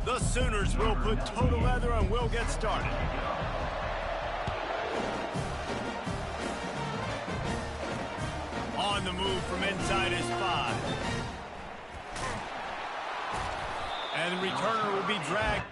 The Sooners will put total leather and will get started. On the move from inside his 5. And the returner will be dragged.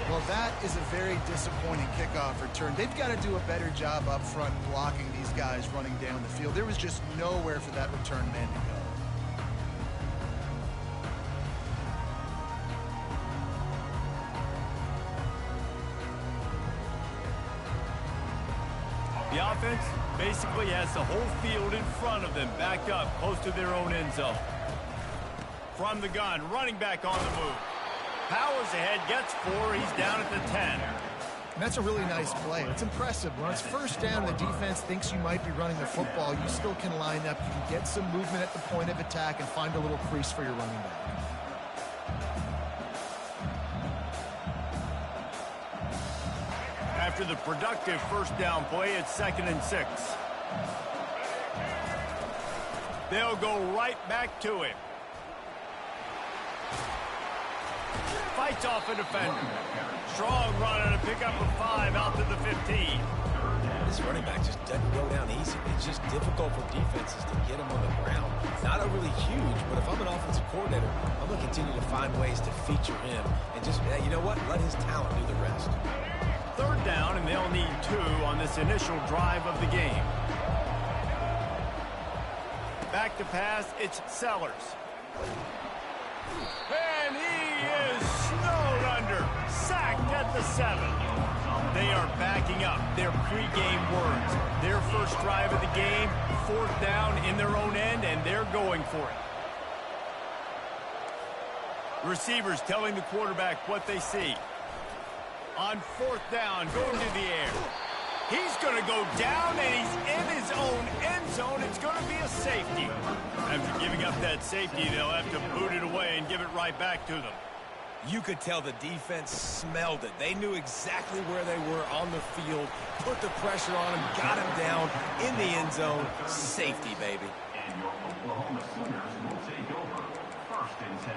Well, that is a very disappointing kickoff return. They've got to do a better job up front blocking these guys running down the field. There was just nowhere for that return man to go. The offense basically has the whole field in front of them, backed up close to their own end zone. From the gun, running back on the move. Powers ahead, gets 4, he's down at the 10. And that's a really nice play. It's impressive. When it's first down and the defense thinks you might be running the football, you still can line up. You can get some movement at the point of attack and find a little crease for your running back. After the productive first down play, it's 2nd and 6. They'll go right back to him. Fights off a defender. Strong run and a pickup of 5 out to the 15. This running back just doesn't go down easy. It's just difficult for defenses to get him on the ground. Not overly huge, but if I'm an offensive coordinator, I'm going to continue to find ways to feature him and just, you know what, let his talent do the rest. 3rd down, and they'll need 2 on this initial drive of the game. Back to pass, it's Sellers. And he is snowed under, sacked at the 7. They are backing up their pregame words. Their first drive of the game, 4th down in their own end, and they're going for it. Receivers telling the quarterback what they see. On 4th down, going to the air. He's going to go down, and he's in his own end zone. It's going to be a safety. After giving up that safety, they'll have to boot it away and give it right back to them. You could tell the defense smelled it. They knew exactly where they were on the field, put the pressure on him, got him down in the end zone. Safety, baby. And your Oklahoma Sooners will take over 1st and 10.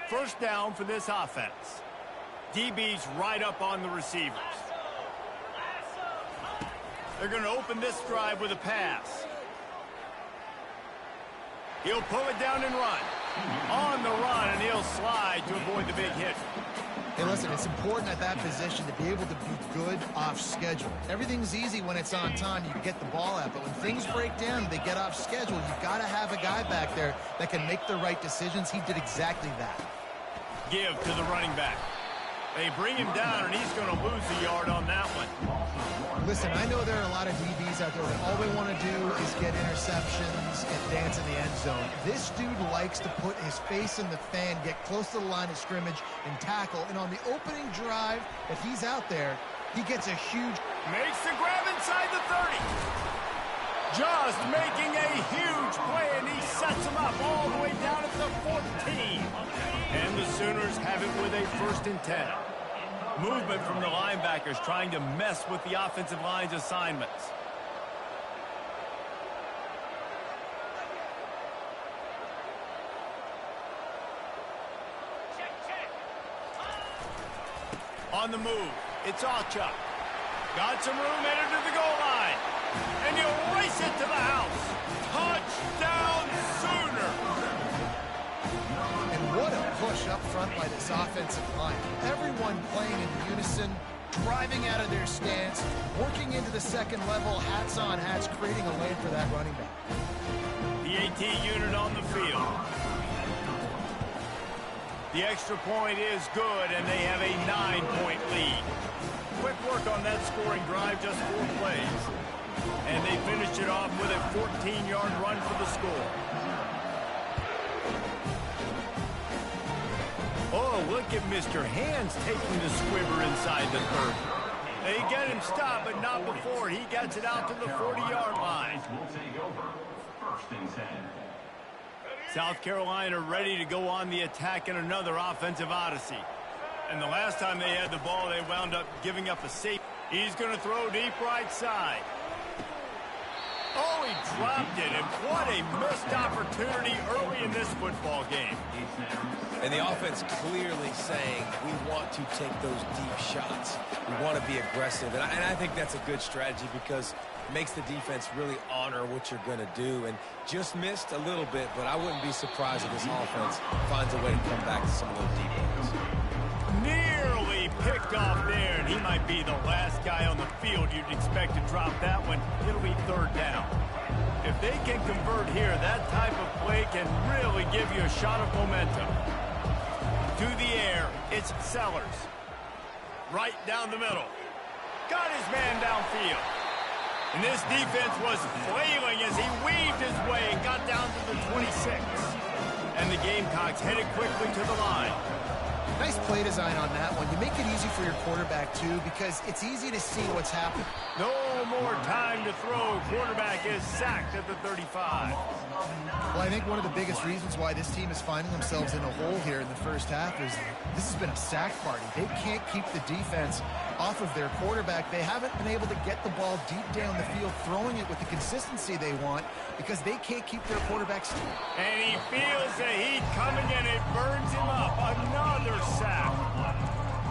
First down for this offense. DB's right up on the receivers. They're going to open this drive with a pass. He'll pull it down and run. On the run, and he'll slide to avoid the big hit. Hey, listen, it's important at that position to be able to be good off schedule. Everything's easy when it's on time. You can get the ball out, but when things break down, they get off schedule. You've got to have a guy back there that can make the right decisions. He did exactly that. Give to the running back. They bring him down, and he's going to lose a yard on that one. Listen, I know there are a lot of DBs out there that all they want to do is get interceptions and dance in the end zone. This dude likes to put his face in the fan, get close to the line of scrimmage, and tackle. And on the opening drive, if he's out there, he gets a huge... Makes the grab inside the 30. Just making a huge play, and he sets him up all the way down at the 14. And the Sooners have it with a 1st and 10. Movement from the linebackers trying to mess with the offensive line's assignments. On the move, it's Achuk. Got some room, headed to the goal line. And he'll race it to the house. Touchdown, Sooner! And what a push up front by this offensive line. Everyone playing in unison, driving out of their stance, working into the second level, hats on hats, creating a lane for that running back. The AT unit on the field. The extra point is good, and they have a 9-point lead. Quick work on that scoring drive, just 4 plays. And they finished it off with a 14-yard run for the score. Oh, look at Mr. Hands taking the squibber inside the 30. They get him stopped, but not before. He gets it out to the 40-yard line. Will take over 1st and 10. South Carolina ready to go on the attack in another offensive odyssey. And the last time they had the ball, they wound up giving up a safety. He's going to throw deep right side. Oh, he dropped it, and what a missed opportunity early in this football game. And the offense clearly saying, we want to take those deep shots. We want to be aggressive. And I think that's a good strategy because it makes the defense really honor what you're going to do. And just missed a little bit, but I wouldn't be surprised if this offense finds a way to come back to some of those deep ones. Nearly picked off there, and he might be the last guy on the field you'd expect to drop that one. It'll be 3rd down. If they can convert here, that type of play can really give you a shot of momentum. To the air, it's Sellers. Right down the middle. Got his man downfield. And this defense was flailing as he weaved his way and got down to the 26. And the Gamecocks headed quickly to the line. Nice play design on that one. You make it easy for your quarterback, too, because it's easy to see what's happening. No more time to throw. Quarterback is sacked at the 35. Well, I think one of the biggest reasons why this team is finding themselves in a hole here in the first half is this has been a sack party. They can't keep the defense off of their quarterback. They haven't been able to get the ball deep down the field, throwing it with the consistency they want because they can't keep their quarterback still. And he feels the heat coming, and it burns him up. Another sack.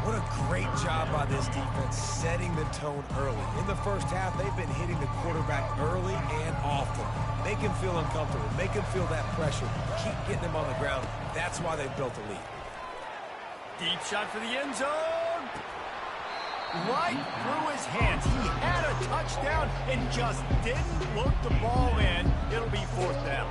What a great job by this defense setting the tone early. In the first half, they've been hitting the quarterback early and often. Make him feel uncomfortable. Make him feel that pressure. Keep getting him on the ground. That's why they built a lead. Deep shot for the end zone. Right through his hands. He had a touchdown and just didn't look the ball in. It'll be 4th down.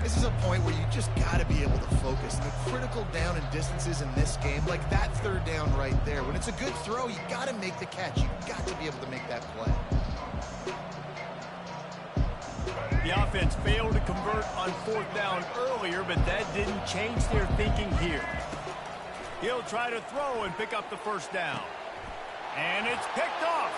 This is a point where you just got to be able to focus. The critical down and distances in this game, like that 3rd down right there. When it's a good throw, you got to make the catch. You got to be able to make that play. The offense failed to convert on 4th down earlier, but that didn't change their thinking here. He'll try to throw and pick up the first down. And it's picked off.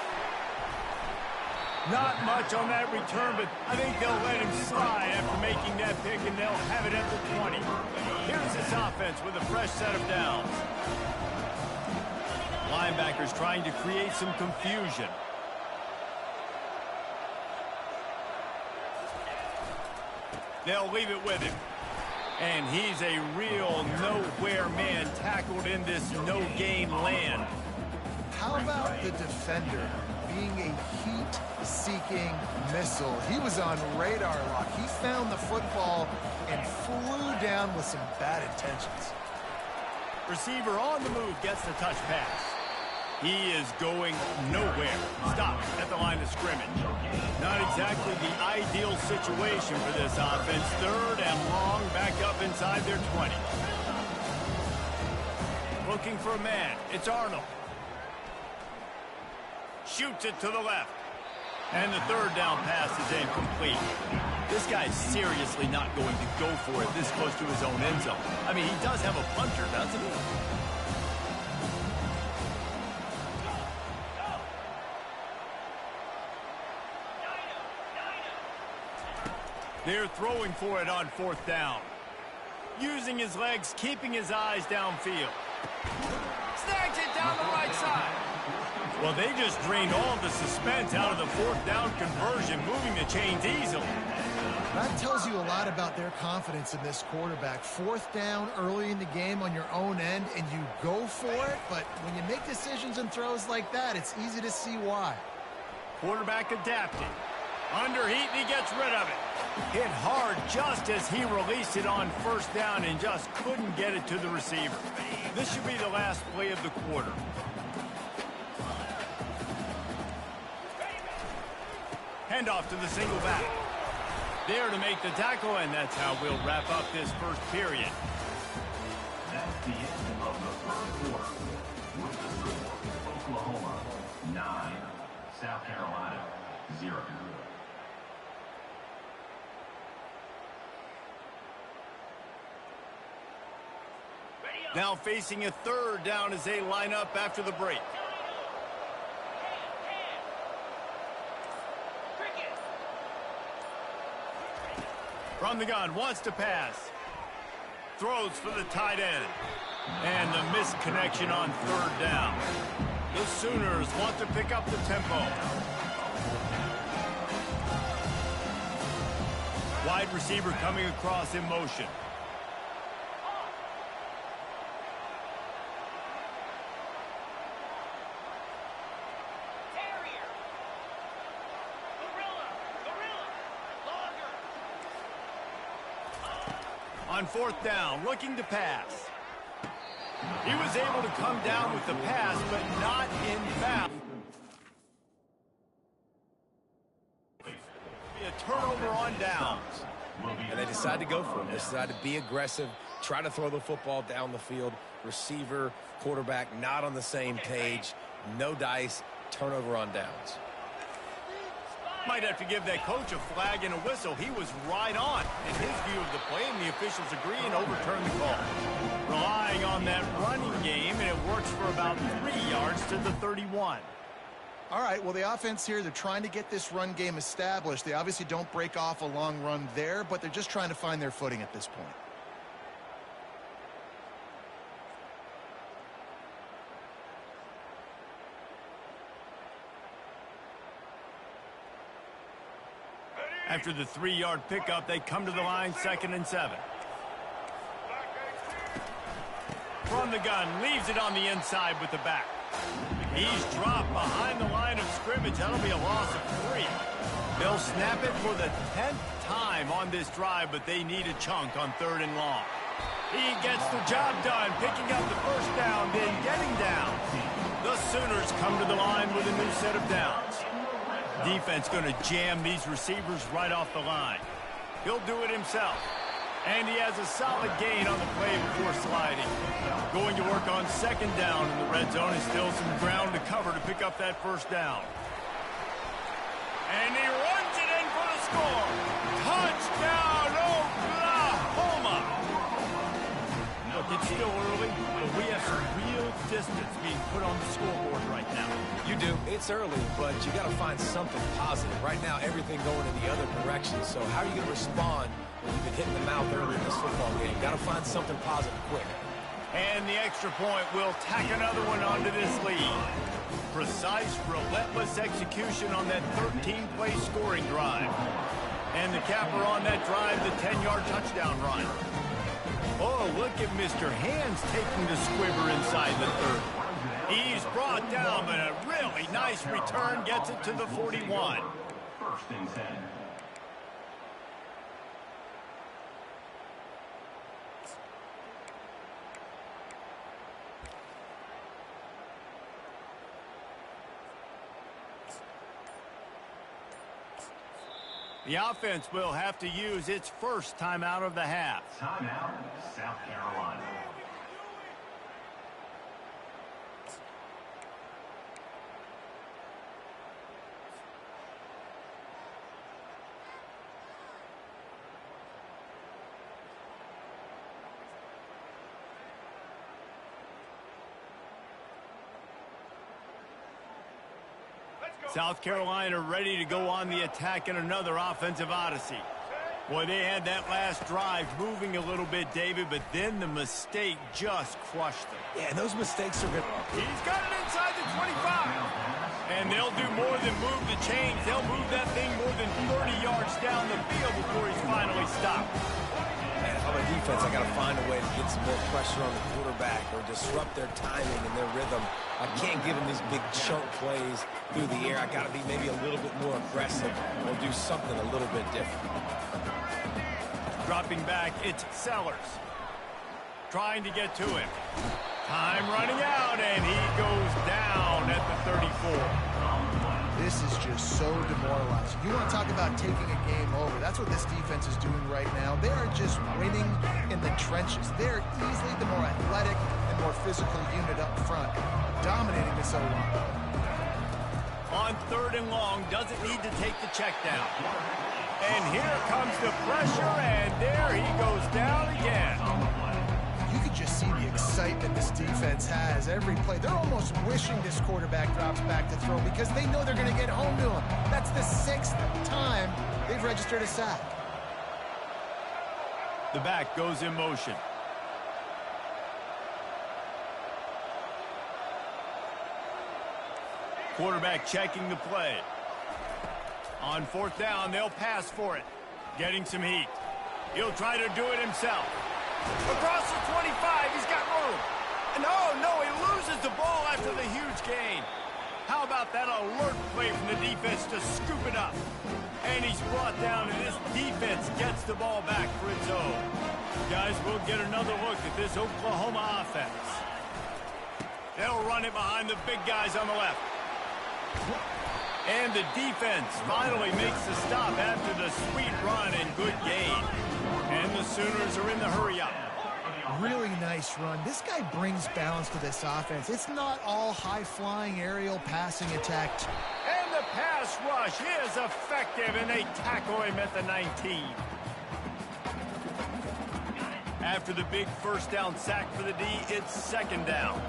Not much on that return, but I think they'll let him slide after making that pick, and they'll have it at the 20. Here's this offense with a fresh set of downs. Linebackers trying to create some confusion. They'll leave it with him. And he's a real nowhere man tackled in this no-gain land. How about the defender being a heat-seeking missile? He was on radar lock. He found the football and flew down with some bad intentions. Receiver on the move gets the touch pass. He is going nowhere. Stopped at the line of scrimmage. Not exactly the ideal situation for this offense. 3rd and long, back up inside their 20. Looking for a man. It's Arnold. Shoots it to the left. And the 3rd down pass is incomplete. This guy's seriously not going to go for it this close to his own end zone. I mean, he does have a punter, doesn't he? They're throwing for it on 4th down. Using his legs, keeping his eyes downfield. Snags it down the right side. Well, they just drained all the suspense out of the 4th down conversion, moving the chains easily. That tells you a lot about their confidence in this quarterback. 4th down early in the game on your own end, and you go for it, but when you make decisions and throws like that, it's easy to see why. Quarterback adapted. Under heat, and he gets rid of it. Hit hard just as he released it on 1st down and just couldn't get it to the receiver. This should be the last play of the quarter. Handoff to the single back. There to make the tackle, and that's how we'll wrap up this first period. That's the end of the first quarter. With the score, Oklahoma 9, South Carolina 0. Now facing a 3rd down as they line up after the break. From the gun, wants to pass. Throws for the tight end. And the misconnection on 3rd down. The Sooners want to pick up the tempo. Wide receiver coming across in motion. On 4th down, looking to pass. He was able to come down with the pass, but not in bounds. A turnover on downs. And they decide to go for it. They decide to be aggressive, try to throw the football down the field. Receiver, quarterback, not on the same page. No dice, turnover on downs. Might have to give that coach a flag and a whistle. He was right on in his view of the play, and the officials agree and overturn the call. Relying on that running game, and it works for about 3 yards to the 31. All right, well, the offense here, they're trying to get this run game established. They obviously don't break off a long run there, but they're just trying to find their footing at this point. After the 3-yard pickup, they come to the line, 2nd and 7. From the gun, leaves it on the inside with the back. He's dropped behind the line of scrimmage. That'll be a loss of 3. They'll snap it for the 10th time on this drive, but they need a chunk on 3rd and long. He gets the job done, picking up the first down, then getting down. The Sooners come to the line with a new set of downs. Defense going to jam these receivers right off the line. He'll do it himself. And he has a solid gain on the play before sliding. Going to work on 2nd down in the red zone, and still some ground to cover to pick up that first down. And he runs it in for the score. Touchdown, Oklahoma! Look, it's still early, but we have some real distance being put on the scoreboard right now. You do. It's early, but you got to find something positive. Right now, everything going in the other direction. So how are you going to respond when you've been hitting the mouth early in this football game? Got to find something positive quick. And the extra point will tack another one onto this lead. Precise, relentless execution on that 13-play scoring drive. And the capper on that drive, the 10-yard touchdown run. Oh, look at Mr. Hands taking the squibber inside the 30. He's brought down, but a really nice return gets it to the 41. First and 10. The offense will have to use its first timeout of the half. Timeout, South Carolina. South Carolina ready to go on the attack in another offensive odyssey. Boy, they had that last drive moving a little bit, David, but then the mistake just crushed them. Yeah, and those mistakes are good. He's got it inside the 25. And they'll do more than move the chains. They'll move that thing more than 30 yards down the field before he's finally stopped. Man, if I'm a defense, I got to find a way to get some more pressure on the quarterback or disrupt their timing and their rhythm. I can't give them these big chunk plays through the air. I got to be maybe a little bit more aggressive or do something a little bit different. Dropping back, it's Sellers. Trying to get to him. Time running out, and he goes down at the 34. This is just so demoralizing. You want to talk about taking a game over. That's what this defense is doing right now. They are just winning in the trenches. They're easily the more athletic and more physical unit up front, dominating this O-line. On 3rd and long, doesn't need to take the check down. And here comes the pressure, and there he goes down again. You can just see the excitement this defense has every play. They're almost wishing this quarterback drops back to throw because they know they're going to get home to him. That's the 6th time they've registered a sack. The back goes in motion. Quarterback checking the play. On 4th down, they'll pass for it. Getting some heat. He'll try to do it himself. Across the 25, he's got room. And oh, no, he loses the ball after the huge gain. How about that alert play from the defense to scoop it up? And he's brought down, and this defense gets the ball back for its own. Guys, we'll get another look at this Oklahoma offense. They'll run it behind the big guys on the left. And the defense finally makes the stop after the sweet run and good gain. And the Sooners are in the hurry-up. Really nice run. This guy brings balance to this offense. It's not all high-flying aerial passing attack. And the pass rush is effective, and they tackle him at the 19. After the big first down sack for the D, it's 2nd down.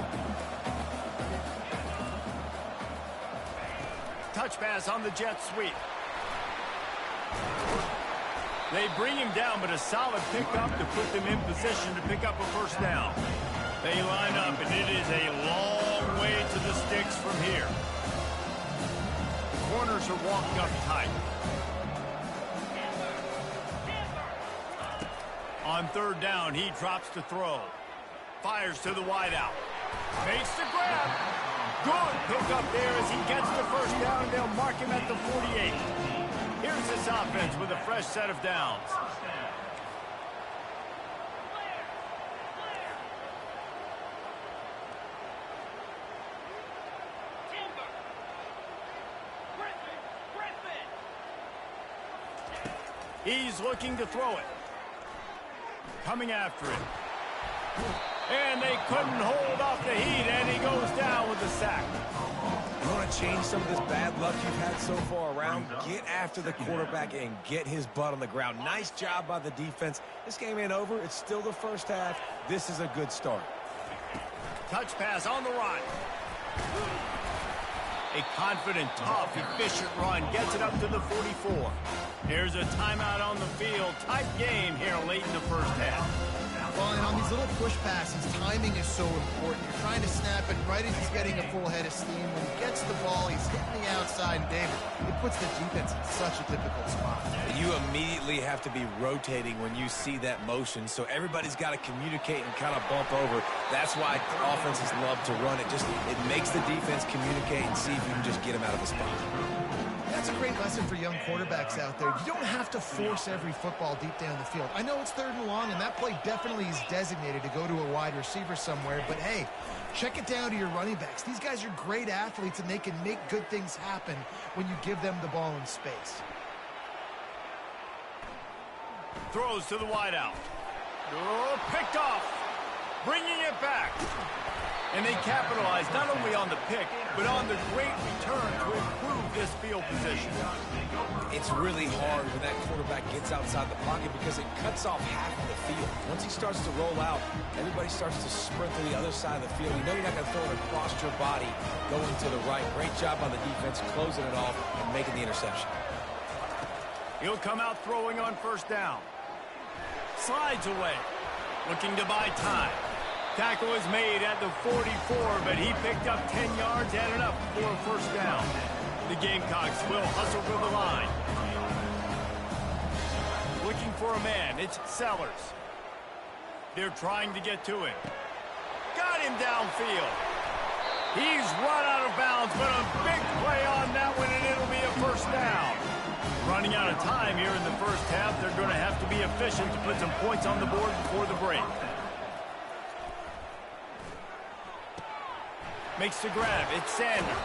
Touch pass on the jet sweep. They bring him down, but a solid pickup to put them in position to pick up a first down. They line up, and it is a long way to the sticks from here. The corners are walked up tight. On 3rd down, he drops to throw. Fires to the wideout. Makes the grab. Good pickup there as he gets the first down. They'll mark him at the 48. Here's this offense with a fresh set of downs. He's looking to throw it. Coming after it. And they couldn't hold off the heat, and he goes down with the sack. You want to change some of this bad luck you've had so far around? Get after the quarterback and get his butt on the ground. Nice job by the defense. This game ain't over. It's still the first half. This is a good start. Touch pass on the run. A confident, tough, efficient run gets it up to the 44. Here's a timeout on the field. Tight game here late in the first half. Well, and on these little push passes, timing is so important. You're trying to snap it right as he's getting a full head of steam. When he gets the ball, he's hitting the outside. And, David, it puts the defense in such a difficult spot. You immediately have to be rotating when you see that motion, so everybody's got to communicate and kind of bump over. That's why offenses love to run it. It makes the defense communicate and see if you can just get him out of the spot. That's a great lesson for young quarterbacks out there. You don't have to force every football deep down the field. I know it's 3rd and long, and that play definitely is designated to go to a wide receiver somewhere, but hey, check it down to your running backs. These guys are great athletes, and they can make good things happen when you give them the ball in space. Throws to the wideout. Oh, picked off. Bringing it back. And they capitalize not only on the pick, but on the great return to improve this field position. It's really hard when that quarterback gets outside the pocket because it cuts off half of the field. Once he starts to roll out, everybody starts to sprint to the other side of the field. You know you're not going to throw it across your body going to the right. Great job on the defense closing it off and making the interception. He'll come out throwing on first down. Slides away, looking to buy time. Tackle is made at the 44, but he picked up 10 yards and enough for a first down. The Gamecocks will hustle to the line. Looking for a man, it's Sellers. They're trying to get to him. Got him downfield. He's run out of bounds, but a big play on that one, and it'll be a first down. Running out of time here in the first half, they're going to have to be efficient to put some points on the board before the break. Makes the grab. It's Sanders.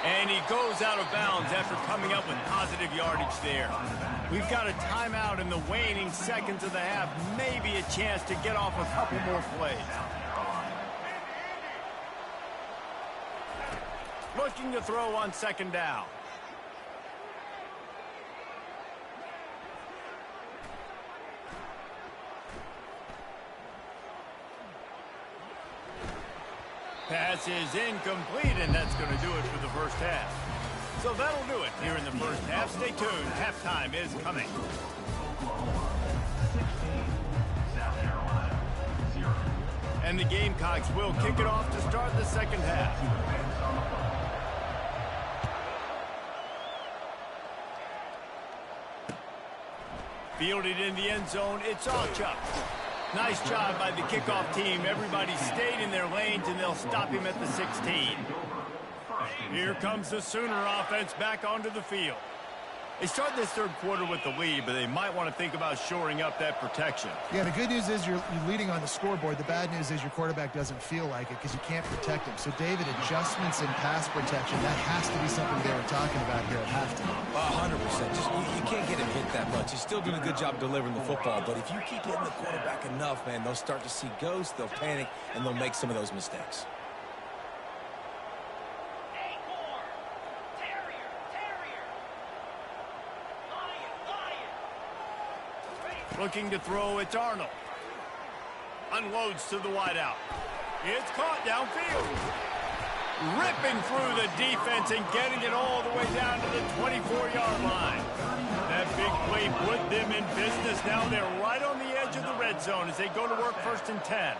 And he goes out of bounds after coming up with positive yardage there. We've got a timeout in the waning seconds of the half. Maybe a chance to get off a couple more plays. Looking to throw on second down. Pass is incomplete, and that's going to do it for the first half. So that'll do it here in the first half. Stay tuned. Halftime is coming. And the Gamecocks will kick it off to start the second half. Fielded in the end zone, it's Allchuck. Nice job by the kickoff team. Everybody stayed in their lanes, and they'll stop him at the 16. Here comes the Sooner offense back onto the field. They start this third quarter with the lead, but they might want to think about shoring up that protection. Yeah, the good news is you're leading on the scoreboard. The bad news is your quarterback doesn't feel like it because you can't protect him. So, David, adjustments in pass protection, that has to be something they were talking about here at halftime. 100%. You can't get him hit that much. He's still doing a good job delivering the football, but if you keep hitting the quarterback enough, man, they'll start to see ghosts, they'll panic, and they'll make some of those mistakes. Looking to throw, it's Arnold. Unloads to the wideout. It's caught downfield. Ripping through the defense and getting it all the way down to the 24-yard line. That big play put them in business. Now they're right on the edge of the red zone as they go to work 1st and 10.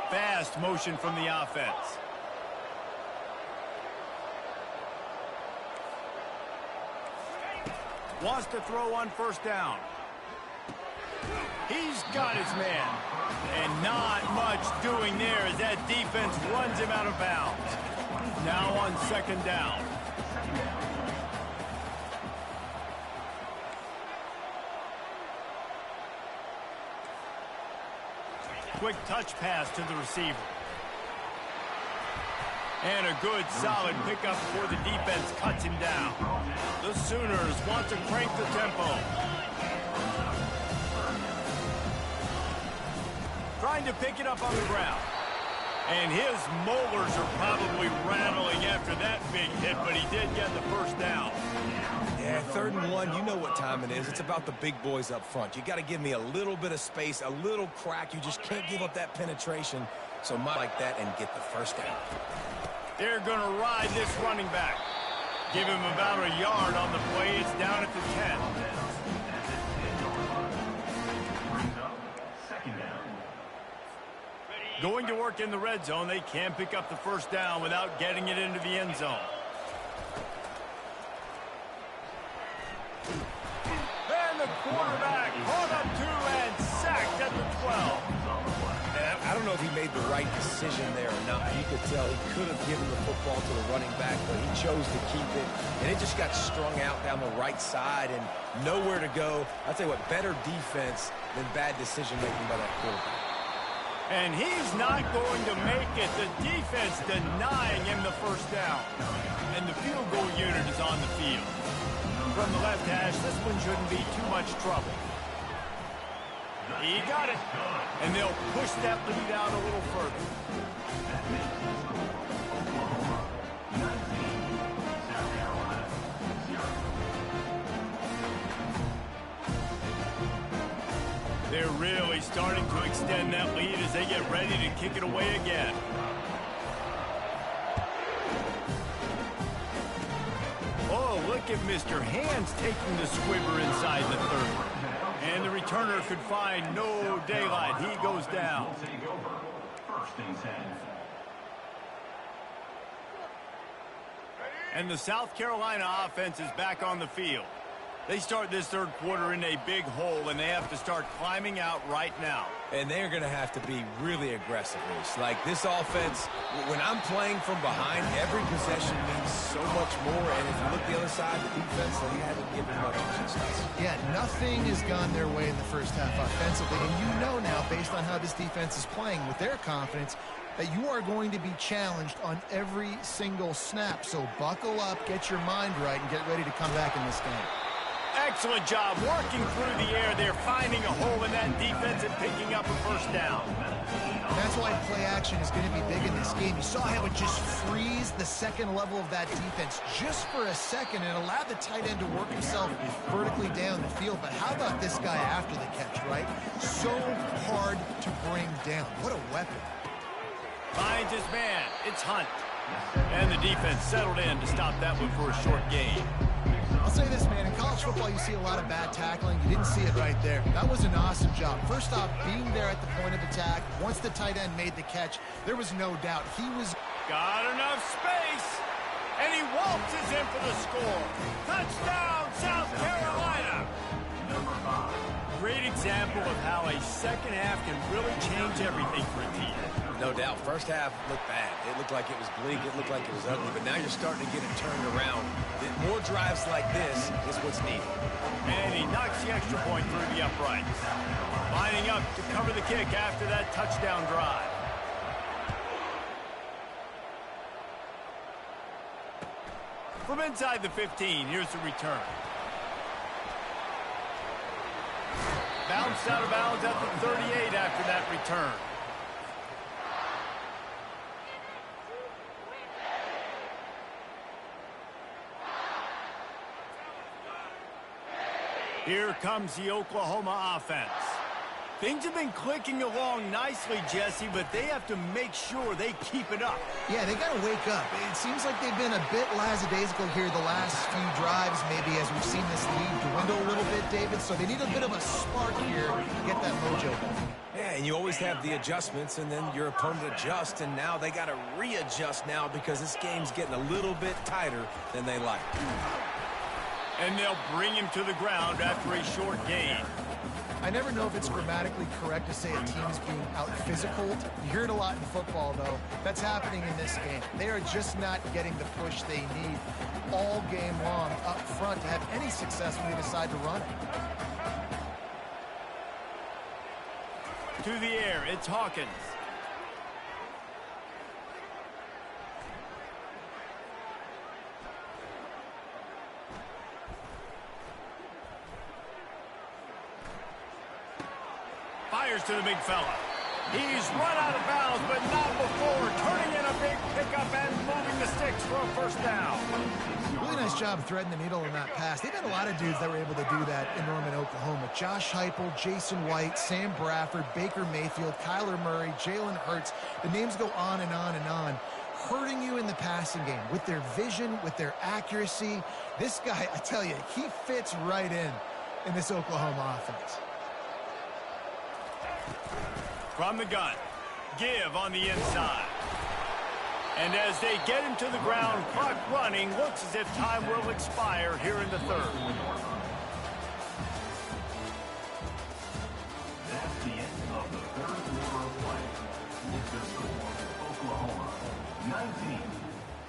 Fast motion from the offense. Wants to throw on first down. He's got his man. And not much doing there as that defense runs him out of bounds. Now on second down. Quick touch pass to the receiver. And a good, solid pickup before the defense cuts him down. The Sooners want to crank the tempo. trying to pick it up on the ground. And his molars are probably rattling after that big hit, but he did get the first down. Yeah, 3rd and 1, you know what time it is. It's about the big boys up front. You got to give me a little bit of space, a little crack. You just can't give up that penetration. So like that and get the first down. They're going to ride this running back. Give him about a yard on the play. It's down at the 10. Going to work in the red zone. They can't pick up the first down without getting it into the end zone. And the quarterback caught up to and sacked at the 12. And I don't know if he made the right decision there or not. You could tell he could have given the football to the running back, but he chose to keep it. And it just got strung out down the right side and nowhere to go. I'll tell you what, better defense than bad decision-making by that quarterback. And he's not going to make it. The defense denying him the first down. And the field goal unit is on the field. From the left hash, this one shouldn't be too much trouble. He got it. And they'll push that lead out a little further. They're really starting to extend that lead as they get ready to kick it away again. Oh, look at Mr. Hands taking the squibber inside the 30. And the returner could find no daylight. He goes down. And the South Carolina offense is back on the field. They start this 3rd quarter in a big hole, and they have to start climbing out right now. And they're going to have to be really aggressive, Reese. Like this offense, when I'm playing from behind, every possession means so much more. And if you look the other side, the defense, they haven't given much resistance. Yeah, nothing has gone their way in the first half offensively. And you know now, based on how this defense is playing with their confidence, that you are going to be challenged on every single snap. So buckle up, get your mind right, and get ready to come back in this game. Excellent job working through the air. They're finding a hole in that defense and picking up a first down. That's why play action is going to be big in this game. You saw how it just freeze the second level of that defense just for a second and allowed the tight end to work himself vertically down the field. But how about this guy after the catch, right? So hard to bring down. What a weapon. Finds his man. It's Hunt. And the defense settled in to stop that one for a short gain. I'll say this, man. In college football, you see a lot of bad tackling. You didn't see it right there. That was an awesome job. First off, being there at the point of attack. Once the tight end made the catch, there was no doubt he was... Got enough space. And he waltzes in for the score. Touchdown, South Carolina. Great example of how a second half can really change everything for a team. No doubt. First half looked bad. It looked like it was bleak. It looked like it was ugly. But now you're starting to get it turned around. More drives like this is what's needed. And he knocks the extra point through the uprights. Lining up to cover the kick after that touchdown drive. From inside the 15, here's the return. Bounced out of bounds at the 38 after that return. Here comes the Oklahoma offense. Things have been clicking along nicely, Jesse, but they have to make sure they keep it up. Yeah, they got to wake up. It seems like they've been a bit lackadaisical here the last few drives, maybe, as we've seen this lead dwindle a little bit, David. So they need a bit of a spark here to get that mojo going. Yeah, and you always have the adjustments, and then your opponent adjusts, and now they got to readjust now because this game's getting a little bit tighter than they like. And they'll bring him to the ground after a short gain. I never know if it's grammatically correct to say a team's being out-physical. You hear it a lot in football, though. That's happening in this game. They are just not getting the push they need all game long up front to have any success when they decide to run it. To the air, it's Hawkins. Fires to the big fella. He's run out of bounds, but not before turning in a big pickup and moving the sticks for a first down. Really nice job threading the needle in that pass. They've had a lot of dudes that were able to do that in Norman, Oklahoma. Josh Heupel, Jason White, Sam Bradford, Baker Mayfield, Kyler Murray, Jalen Hurts. The names go on and on and on. Hurting you in the passing game with their vision, with their accuracy. This guy, I tell you, he fits right in this Oklahoma offense. From the gun, give on the inside. And as they get him to the ground, clock running, looks as if time will expire here in the third. That's the end of the third quarter of play. With the score, Oklahoma 19,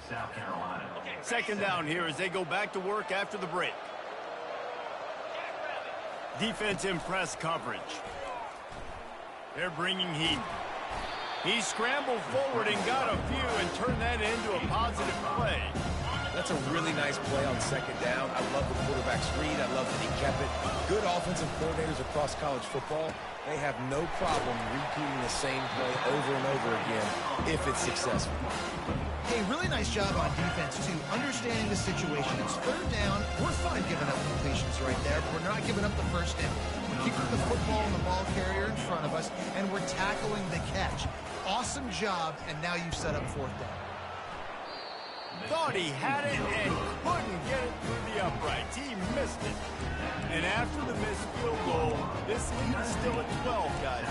South Carolina. Second down here as they go back to work after the break. Defense in press coverage. They're bringing heat. He scrambled forward and got a few and turned that into a positive play. That's a really nice play on second down. I love the quarterback's read. I love that he kept it. Good offensive coordinators across college football, they have no problem repeating the same play over and over again if it's successful. Hey, really nice job on defense, too, understanding the situation. It's third down. We're fine giving up completions right there, but we're not giving up the first down. We're keeping the football and the ball carrier in front of us, and we're tackling the catch. Awesome job, and now you've set up fourth down. Thought he had it and couldn't get it through the uprights. He missed it. And after the missed field goal, this lead is still at 12, guys.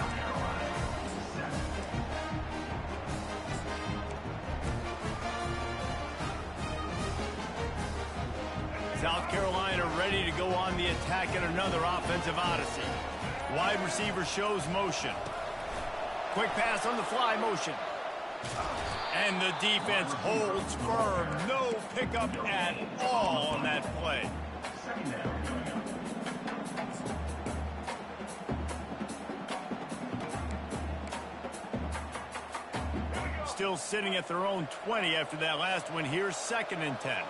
South Carolina ready to go on the attack in another offensive odyssey. Wide receiver shows motion. Quick pass on the fly motion. And the defense holds firm. No pickup at all on that play. Still sitting at their own 20 after that last one. Here's 2nd and 10.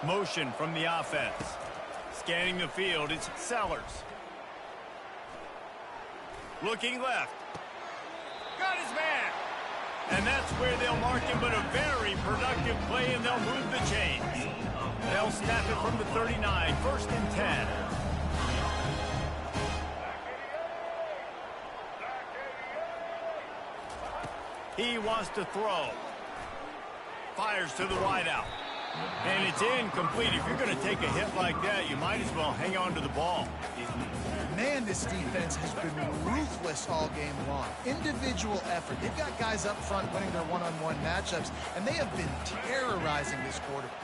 Motion from the offense. Scanning the field, it's Sellers. Looking left. Got his man. And that's where they'll mark him, but a very productive play, and they'll move the chains. They'll snap it from the 39, 1st and 10. He wants to throw. Fires to the wideout. And it's incomplete. If you're going to take a hit like that, you might as well hang on to the ball. Man, this defense has been ruthless all game long. Individual effort. They've got guys up front winning their one-on-one matchups, and they have been terrorizing this quarterback.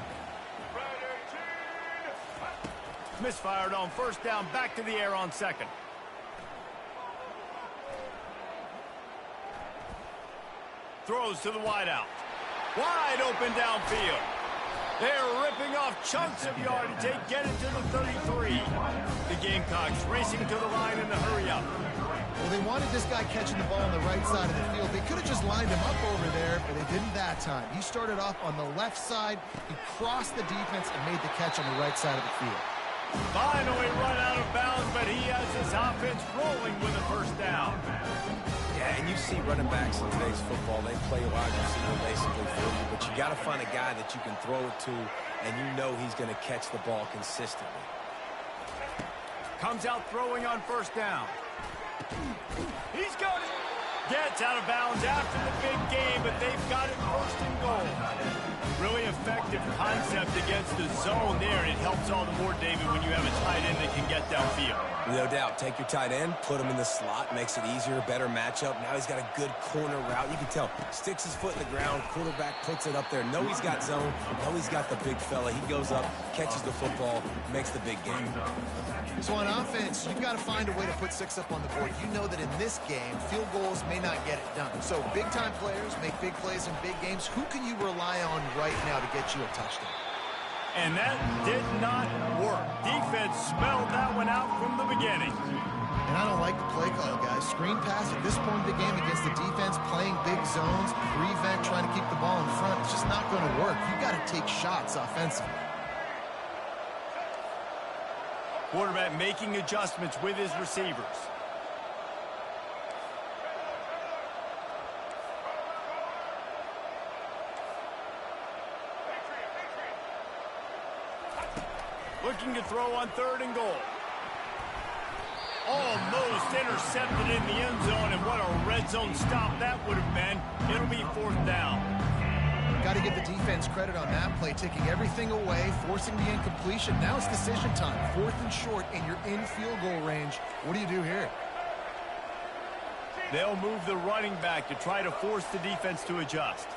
Misfired on 1st down, back to the air on 2nd. Throws to the wideout. Wide open downfield. They're ripping off chunks of yardage. They get it to the 33. The Gamecocks racing to the line in the hurry-up. Well, they wanted this guy catching the ball on the right side of the field. They could have just lined him up over there, but they didn't that time. He started off on the left side. He crossed the defense and made the catch on the right side of the field. Finally run out of bounds, but he has his offense rolling with a 1st down. Yeah, and you see running backs in today's football, they play wide receiver basically for you, but you got to find a guy that you can throw it to, and you know he's going to catch the ball consistently. Comes out throwing on 1st down. He's got it. Gets out of bounds after the big game, but they've got it 1st and goal. Really effective concept against the zone there. It helps all the more, David, when you have a tight end that can get downfield. No doubt. Take your tight end, put him in the slot, makes it easier, better matchup. Now he's got a good corner route. You can tell, sticks his foot in the ground, quarterback puts it up there. Know he's got zone, know he's got the big fella. He goes up, catches the football, makes the big game. So on offense, you've got to find a way to put 6 up on the board. You know that in this game, field goals may not get it done. So big-time players make big plays in big games. Who can you rely on right now to get you a touchdown? And that did not work. Defense smelled that one out from the beginning. And I don't like the play call, guys. Screen pass at this point of the game against the defense, playing big zones, prevent, trying to keep the ball in front. It's just not going to work. You've got to take shots offensively. Quarterback making adjustments with his receivers. Looking to throw on 3rd and goal. Almost intercepted in the end zone, and what a red zone stop that would have been. It'll be 4th down. Got to give the defense credit on that play, taking everything away, forcing the incompletion. Now it's decision time. 4th and short, and you're in field goal range. What do you do here? They'll move the running back to try to force the defense to adjust.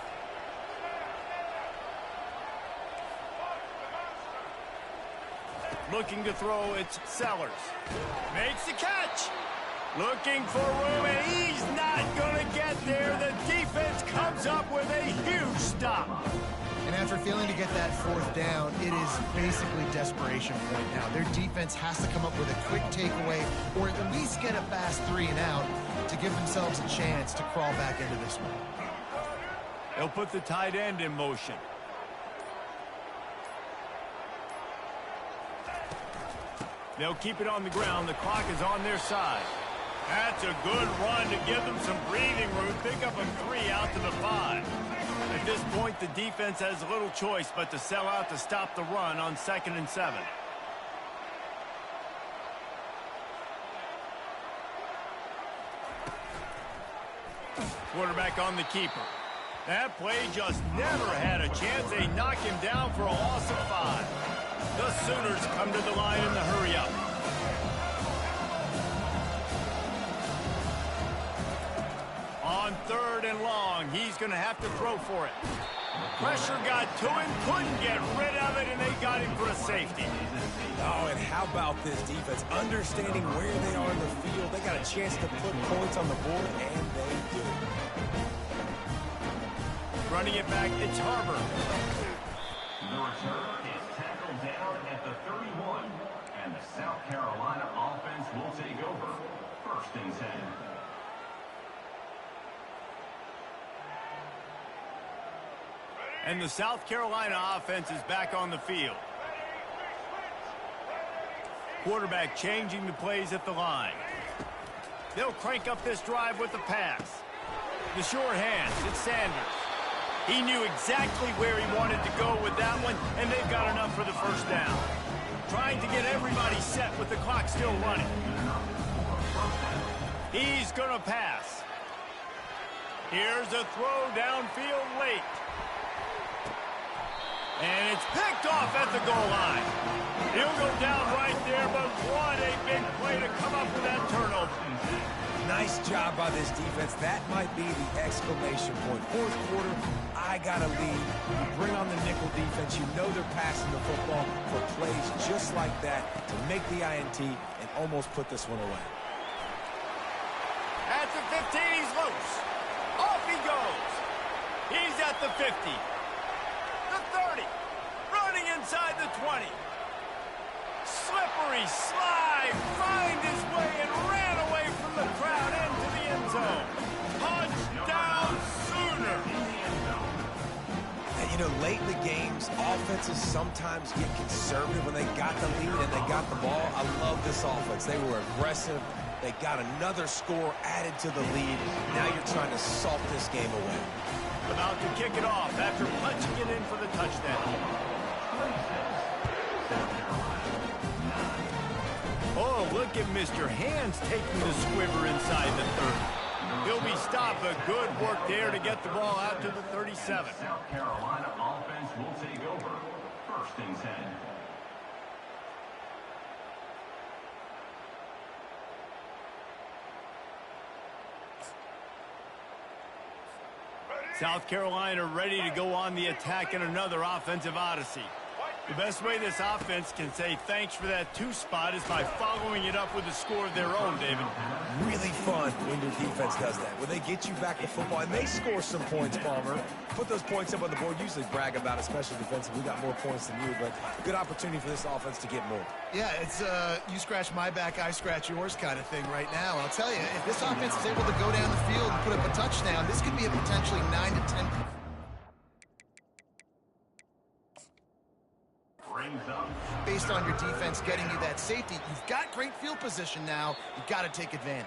Looking to throw, it's Sellers. Makes the catch. Looking for room, and he's not going to get there. The defense comes up with a huge stop. And after failing to get that 4th down, it is basically desperation point now. Their defense has to come up with a quick takeaway or at least get a fast 3 and out to give themselves a chance to crawl back into this one. They'll put the tight end in motion. They'll keep it on the ground. The clock is on their side. That's a good run to give them some breathing room. Pick up a 3 out to the 5. At this point, the defense has little choice but to sell out to stop the run on 2nd and 7. Quarterback on the keeper. That play just never had a chance. They knock him down for a loss of 5. The Sooners come to the line in the hurry-up. On 3rd and long, he's going to have to throw for it. Pressure got to him, couldn't get rid of it, and they got him for a safety. Oh, and how about this defense? Understanding where they are in the field. They got a chance to put points on the board, and they do. Running it back, it's Harbor. The return is tackled down at the 31, and the South Carolina offense will take over. 1st and 10. And the South Carolina offense is back on the field. Quarterback changing the plays at the line. They'll crank up this drive with the pass. The short hands, it's Sanders. He knew exactly where he wanted to go with that one, and they've got enough for the 1st down. Trying to get everybody set with the clock still running. He's going to pass. Here's a throw downfield late. And it's picked off at the goal line. He'll go down right there, but what a big play to come up with that turnover. Nice job by this defense. That might be the exclamation point. 4th quarter, I got a lead. You bring on the nickel defense. You know they're passing the football for plays just like that to make the INT and almost put this one away. At the 15, he's loose. Off he goes. He's at the 50. The 30. Running inside the 20. Slippery slide. Find his way and ran away from the crowd into the end zone. Touchdown Sooner. And you know, late in the games, offenses sometimes get conservative when they got the lead and they got the ball. I love this offense. They were aggressive. They got another score added to the lead. Now you're trying to salt this game away. About to kick it off after punching it in for the touchdown. Oh, look at Mr. Hands taking the squiver inside the 30. He'll be stopped, but good work there to get the ball out to the 37. South Carolina offense will take over. 1st and 10. South Carolina ready to go on the attack in another offensive odyssey. The best way this offense can say thanks for that 2 spot is by following it up with a score of their own, David. Really fun when your defense does that. When they get you back to football and they score some points, Palmer. Put those points up on the board. Usually brag about it, especially defensive. We got more points than you, but good opportunity for this offense to get more. Yeah, it's you scratch my back, I scratch yours kind of thing right now. I'll tell you, if this offense is able to go down the field and put up a touchdown, this could be a potentially 9 to 10. Brings up based on your defense getting you that safety. You've got great field position now. You've got to take advantage.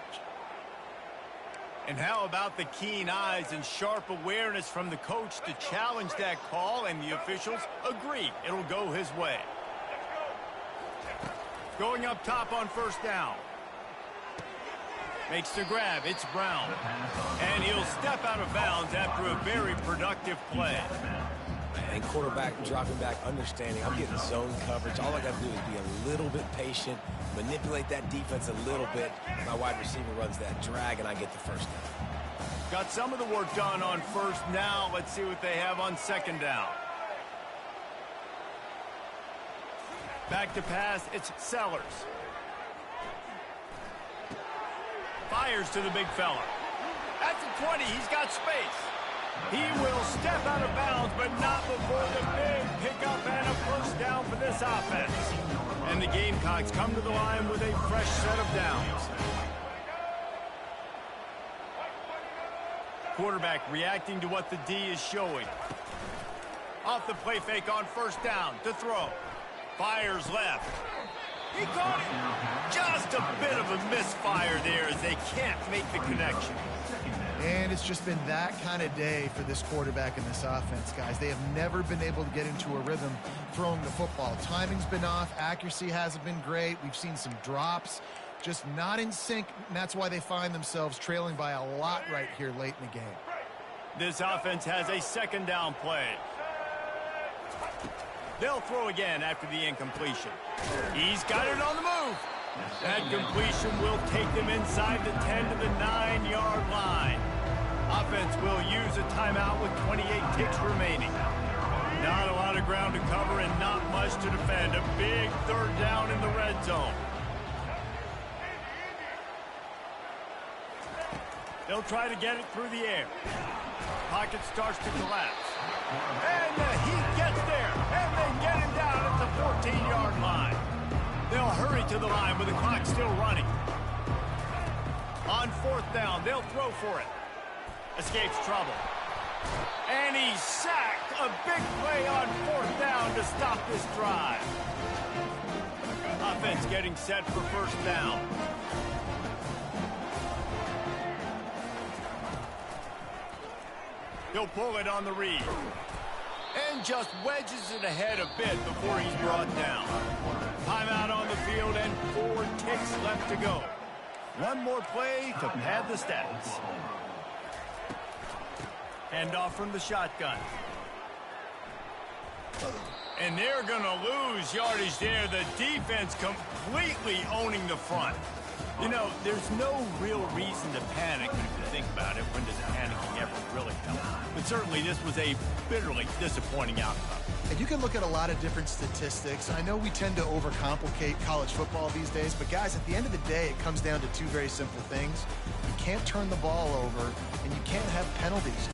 And how about the keen eyes and sharp awareness from the coach to challenge that call, and the officials agree it'll go his way. Going up top on first down. Makes the grab. It's Brown. And he'll step out of bounds after a very productive play. And quarterback dropping back, understanding I'm getting zone coverage. All I got to do is be a little bit patient, manipulate that defense a little bit. My wide receiver runs that drag, and I get the first down. Got some of the work done on first. Now let's see what they have on second down. Back to pass. It's Sellers. Fires to the big fella. At the 20, he's got space. He will step out of bounds, but not before the big pickup and a first down for this offense. And the Gamecocks come to the line with a fresh set of downs. Quarterback reacting to what the D is showing. Off the play fake on first down to throw. Fires left. He caught it. Just a bit of a misfire there as they can't make the connection. And it's just been that kind of day for this quarterback and this offense, guys. They have never been able to get into a rhythm throwing the football. Timing's been off. Accuracy hasn't been great. We've seen some drops. Just not in sync, and that's why they find themselves trailing by a lot right here late in the game. This offense has a second down play. They'll throw again after the incompletion. He's got it on the move. That completion will take them inside the 10 to the 9-yard line. Offense will use a timeout with 28 ticks remaining. Not a lot of ground to cover and not much to defend. A big third down in the red zone. They'll try to get it through the air. Pocket starts to collapse. And the Heat gets there. And they get him down at the 14-yard line. They'll hurry to the line with the clock still running. On fourth down, they'll throw for it. Escapes trouble. And he's sacked. A big play on fourth down to stop this drive. Offense getting set for first down. He'll pull it on the read. And just wedges it ahead a bit before he's brought down. Timeout on the field and 4 ticks left to go. One more play to pad the stats. Hand off from the shotgun. And they're going to lose yardage there. The defense completely owning the front. You know, there's no real reason to panic when you think about it. When does panicking ever really help? But certainly this was a bitterly disappointing outcome. And you can look at a lot of different statistics. I know we tend to overcomplicate college football these days, but guys, at the end of the day, it comes down to 2 very simple things. You can't turn the ball over, and you can't have penalties.